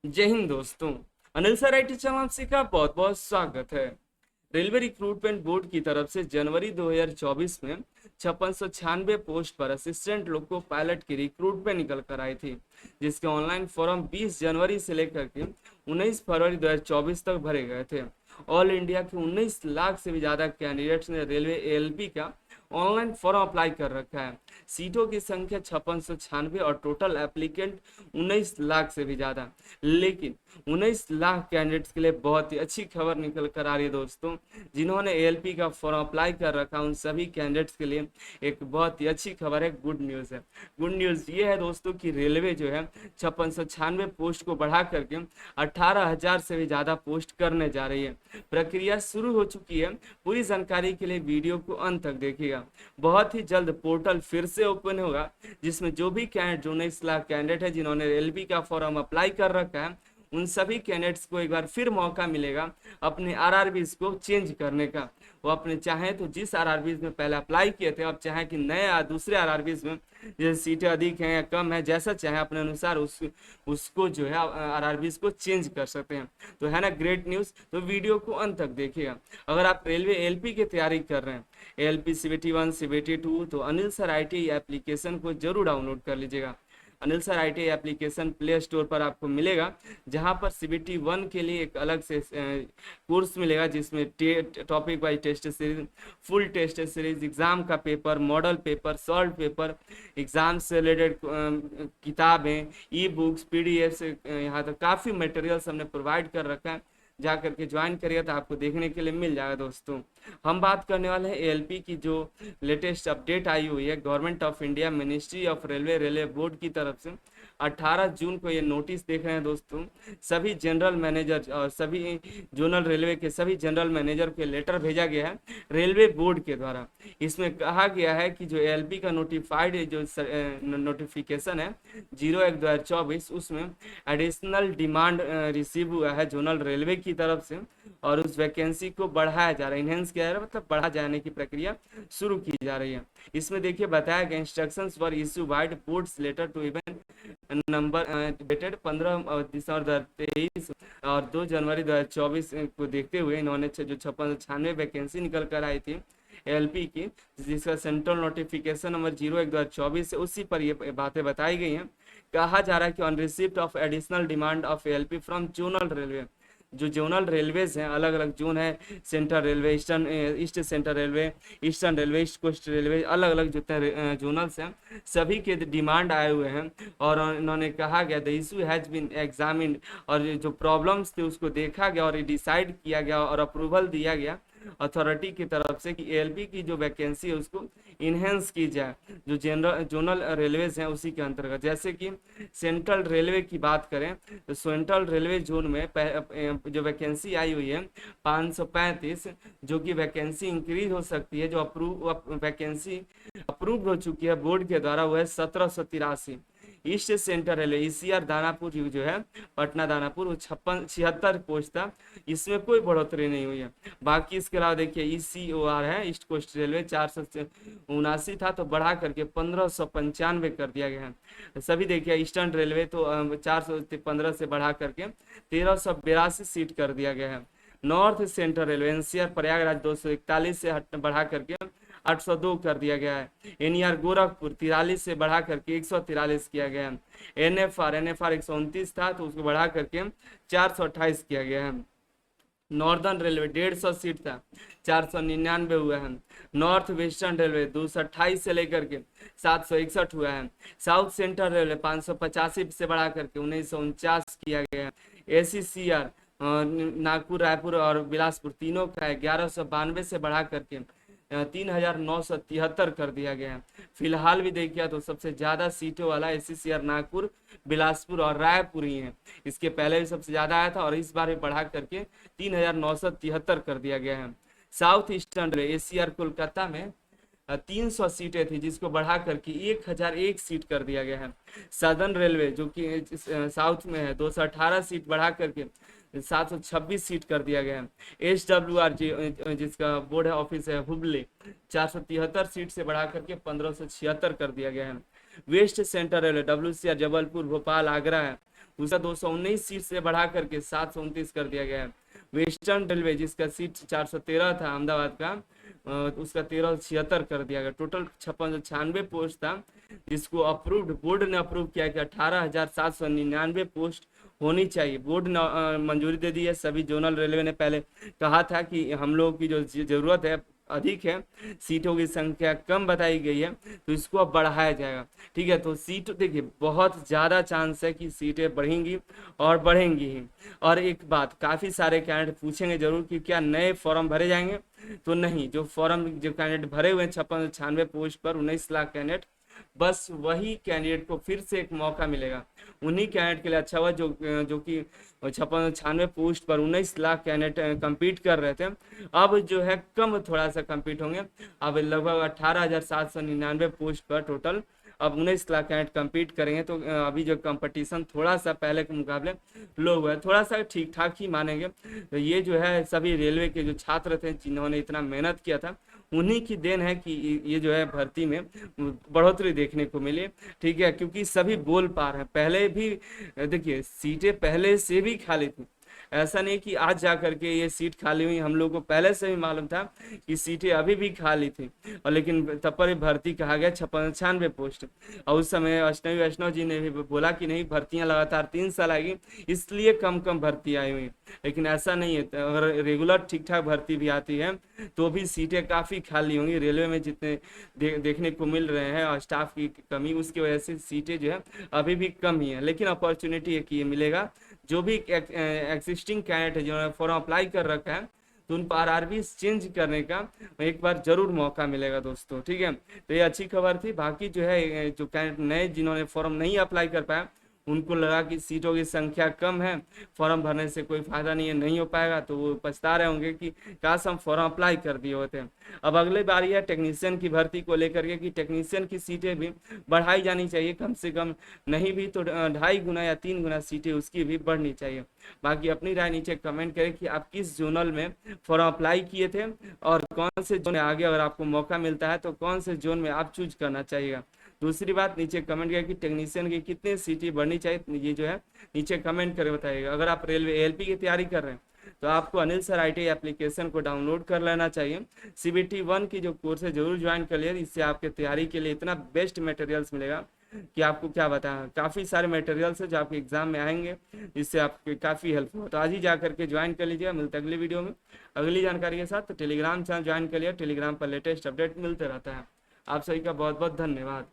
जय हिंद दोस्तों। Anil sir IT channel आपसे का बहुत बहुत स्वागत है। रेलवे रिक्रूटमेंट बोर्ड की तरफ से जनवरी 2024 में 5696 पोस्ट पर असिस्टेंट लोको पायलट की रिक्रूटमेंट निकल कर आई थी, जिसके ऑनलाइन फॉर्म 20 जनवरी से लेकर के 19 फरवरी 2024 तक भरे गए थे। ऑल इंडिया के 19 लाख से भी ज्यादा कैंडिडेट्स ने रेलवे एएलपी का ऑनलाइन फॉर्म अप्लाई कर रखा है। सीटों की संख्या 5696 और टोटल एप्लीकेंट 19 लाख से भी ज्यादा। लेकिन 19 लाख कैंडिडेट्स के लिए बहुत ही अच्छी खबर निकल कर आ रही है दोस्तों। जिन्होंने एएलपी का फॉर्म अप्लाई कर रखा उन सभी कैंडिडेट्स के लिए एक बहुत ही अच्छी खबर है, गुड न्यूज़ है। गुड न्यूज़ ये है दोस्तों कि रेलवे जो है 5696 पोस्ट को बढ़ा करके 18,000 से भी ज़्यादा पोस्ट करने जा रही है। प्रक्रिया शुरू हो चुकी है। पूरी जानकारी के लिए वीडियो को अंत तक देखिएगा। बहुत ही जल्द पोर्टल फिर से ओपन होगा, जिसमें जो भी कैंडिडेट, जो 19 लाख कैंडिडेट है जिन्होंने एलपी का फॉर्म अप्लाई कर रखा है, उन सभी कैंडिडेट्स को एक बार फिर मौका मिलेगा अपने आरआरबीज को चेंज करने का। वो अपने चाहें तो जिस आरआरबीज में पहले अप्लाई किए थे, अब चाहें कि नए दूसरे आरआरबीज में जैसे सीटें अधिक हैं या कम है, जैसा चाहे अपने अनुसार उसको जो है आरआरबीज को चेंज कर सकते हैं। तो है ना ग्रेट न्यूज़। तो वीडियो को अंत तक देखिएगा। अगर आप रेलवे एलपी की तैयारी कर रहे हैं, एलपी सीबीटी 1 सीबीटी 2, तो अनिल सर आईटी एप्लीकेशन को जरूर डाउनलोड कर लीजिएगा। Anil sir IT application play store पर आपको मिलेगा, जहां पर सीबीटी 1 के लिए एक अलग से कोर्स मिलेगा, जिसमें topic wise test series, full test series, exam का paper, model paper, solve paper, exam से रिलेटेड किताबें, ई बुक्स, पीडीएफ, यहाँ तक काफ़ी मटेरियल्स हमने प्रोवाइड कर रखा है। जा करके ज्वाइन करिएगा तो आपको देखने के लिए मिल जाएगा दोस्तों। हम बात करने वाले हैं एएलपी की जो लेटेस्ट अपडेट आई हुई है government of India, ministry of railway, railway board की तरफ से। 18 जून को ये नोटिस देख रहे हैं दोस्तों। सभी जनरल मैनेजर और सभी जोनल रेलवे के सभी जनरल मैनेजर को लेटर भेजा गया है रेलवे बोर्ड के द्वारा। इसमें कहा गया है कि जो एएलपी का नोटिफाइड जो नोटिफिकेशन है 01/2024, उसमें एडिशनल डिमांड रिसीव हुआ है जोनल रेलवे की तरफ से, और उस वैकेंसी को बढ़ाया जा रहा है, इनहेंस किया जा रहा है, मतलब बढ़ा जाने की प्रक्रिया शुरू की जा रही है। इसमें देखिए बताया गया, instructions were issued vide board's letter to even number dated 15 December 2023 और 2 जनवरी 2024 को देखते हुए इन्होंने जो 5696 वैकेंसी निकल कर आई थी एलपी की, जिसका सेंट्रल नोटिफिकेशन नंबर 01/2024 है, उसी पर ये बातें बताई गई हैं। कहा जा रहा है कि on receipt of additional demand of LP from zonal railway, जो जोनल रेलवेज हैं, अलग अलग जोन है, Central Railway, Eastern East Central Railway, Eastern Railway, East Coast Railway, अलग अलग जो जोनल्स हैं, सभी के डिमांड आए हुए हैं। और इन्होंने कहा गया the issue has been examined, और जो प्रॉब्लम्स थे उसको देखा गया और डिसाइड किया गया और अप्रूवल दिया गया अथॉरिटी की तरफ से कि एएलपी की जो वैकेंसी है उसको इन्हेंस की जाए, जो जनरल जोनल रेलवेज हैं उसी के अंतर्गत। जैसे कि सेंट्रल रेलवे की बात करें तो सेंट्रल रेलवे जोन में जो वैकेंसी आई हुई है 535, जो कि वैकेंसी इंक्रीज हो सकती है। जो वैकेंसी अप्रूव हो चुकी है बोर्ड के द्वारा वो है 1783। East centre railway ECR Danapur जो है, पटना दानापुर, वो 76 पोस्ट था, इसमें कोई बढ़ोतरी नहीं हुई है। बाकी इसके अलावा देखिए ईसीओआर है, ईस्ट कोस्ट रेलवे, 479 था तो बढ़ा करके 1595 कर दिया गया है। सभी देखिए ईस्टर्न रेलवे तो 415 से बढ़ा करके 1382 सीट कर दिया गया है। North central railway NCR Prayagraj 241 से बढ़ा करके 802 कर दिया गया है। एनईआर गोरखपुर 43 से बढ़ा करके 143 किया गया है। एनएफआर 129 था तो उसको बढ़ा करके 428 किया गया है। नॉर्दर्न रेलवे 150 सीट था, 499 हुआ है। नॉर्थ वेस्टर्न रेलवे 228 से लेकर के 761 हुआ है। साउथ सेंट्रल रेलवे 585 से बढ़ा करके 1949 किया गया है। एसीसीआर नागपुर, रायपुर और बिलासपुर तीनों का 1192 से बढ़ा करके 3973 कर दिया गया है। फिलहाल भी देखिए तो सबसे ज्यादा सीटों वाला एसीसीआर नागपुर, बिलासपुर और रायपुर ही है। इसके पहले भी सबसे ज्यादा आया था और इस बार भी बढ़ा करके 3973 कर दिया गया है। South eastern railway ACR Kolkata में 300 सीटें थी, जिसको बढ़ा करके 1001 सीट कर दिया गया है। सदर्न रेलवे जो कि साउथ में है 218 सीट बढ़ा करके 726 सीट कर दिया गया है। HWR जिसका बोर्ड है ऑफिस है हुबली, 473 सीट से बढ़ा करके 1576 कर दिया गया है। West Central Railway WCR Jabalpur, Bhopal, Agra है, उसका 219 सीट से बढ़ा करके 729 कर दिया गया है। वेस्टर्न रेलवे जिसका सीट 413 था अहमदाबाद का, उसका 1376 कर दिया गया। टोटल 5696 पोस्ट था, जिसको अप्रूव्ड बोर्ड ने अप्रूव किया कि 18,799 पोस्ट होनी चाहिए। बोर्ड ने मंजूरी दे दी है। सभी जोनल रेलवे ने पहले कहा था कि हम लोग की जो जरूरत है अधिक है, सीटों की संख्या कम बताई गई है, तो इसको अब बढ़ाया जाएगा। ठीक है, तो सीट देखिए बहुत ज़्यादा चांस है कि सीटें बढ़ेंगी और बढ़ेंगी ही। और एक बात, काफ़ी सारे कैंडिडेट पूछेंगे जरूर कि क्या नए फॉर्म भरे जाएंगे, तो नहीं, जो फॉर्म जो कैंडिडेट भरे हुए हैं 5696 पोस्ट पर 19 लाख कैंडिडेट, बस वही कैंडिडेट को फिर से एक मौका मिलेगा। उन्हीं कैंडिडेट के लिए अच्छा हुआ जो कि 5696 पोस्ट पर 19 लाख कैंडिडेट कंपीट कर रहे थे, अब जो है कम थोड़ा सा कंपीट होंगे। अब लगभग 18,799 पोस्ट पर टोटल अब 19 लाख कैंडिडेट कंपीट करेंगे। तो अभी जो कंपटीशन थोड़ा सा पहले के मुकाबले लो हुआ है, थोड़ा सा ठीक ठाक ही मानेंगे। तो ये जो है सभी रेलवे के जो छात्र थे जिन्होंने इतना मेहनत किया था, उन्हीं की देन है कि ये जो है भर्ती में बढ़ोतरी देखने को मिली। ठीक है, क्योंकि सभी बोल पा रहे हैं। पहले भी देखिए सीटें पहले से भी खाली थी, ऐसा नहीं कि आज जा करके ये सीट खाली हुई। हम लोग को पहले से भी मालूम था कि सीटें अभी भी खाली थी, और लेकिन तब पर भर्ती कहा गया 5696 पोस्ट। और उस समय अष्टमी वैष्णव जी ने भी बोला कि नहीं, भर्तियां लगातार 3 साल आएगी, इसलिए कम कम भर्ती आई हुई। लेकिन ऐसा नहीं है, अगर रेगुलर ठीक ठाक भर्ती भी आती है तो भी सीटें काफ़ी खाली होंगी। रेलवे में जितने देखने को मिल रहे हैं और स्टाफ की कमी, उसकी वजह से सीटें जो है अभी भी कम ही है। लेकिन अपॉर्चुनिटी एक ये मिलेगा, जो भी एग्जिस्टिंग कैंडिडेट है जिन्होंने फॉर्म अप्लाई कर रखा है, तो उन पर आरआरबी चेंज करने का एक बार जरूर मौका मिलेगा दोस्तों। ठीक है, तो ये अच्छी खबर थी। बाकी जो है जो कैंडिडेट नए जिन्होंने फॉर्म नहीं अप्लाई कर पाया, उनको लगा कि सीटों की संख्या कम है, फॉर्म भरने से कोई फायदा नहीं है, नहीं हो पाएगा, तो वो पछता रहे होंगे कि काश हम फॉर्म अप्लाई कर दिए होते। अब अगली बारी है टेक्नीशियन की भर्ती को लेकर के कि टेक्नीशियन की सीटें भी बढ़ाई जानी चाहिए, कम से कम नहीं भी तो 2.5 गुना या 3 गुना सीटें उसकी भी बढ़नी चाहिए। बाकी अपनी राय नीचे कमेंट करें कि आप किस जोनल में फॉर्म अप्लाई किए थे और कौन से जोन में आगे अगर आपको मौका मिलता है तो कौन से जोन में आप चूज करना चाहिएगा। दूसरी बात, नीचे कमेंट किया कि टेक्नीशियन की कितनी सीटें बढ़नी चाहिए, ये जो है नीचे कमेंट करके बताइएगा। अगर आप रेलवे एएलपी की तैयारी कर रहे हैं तो आपको अनिल सर आईटी एप्लीकेशन को डाउनलोड कर लेना चाहिए। सीबीटी 1 की जो कोर्स है जरूर ज्वाइन कर लिया, इससे आपके तैयारी के लिए इतना बेस्ट मटेरियल्स मिलेगा कि आपको क्या बताएं। काफ़ी सारे मटेरियल्स है जो आपके एग्जाम में आएंगे, जिससे आपके काफ़ी हेल्प हो। तो आज ही जा करके ज्वाइन कर लीजिए। मिलते अगली वीडियो में अगली जानकारी के साथ। तो टेलीग्राम चैनल ज्वाइन कर लिया, टेलीग्राम पर लेटेस्ट अपडेट मिलते रहता है। आप सभी का बहुत बहुत धन्यवाद।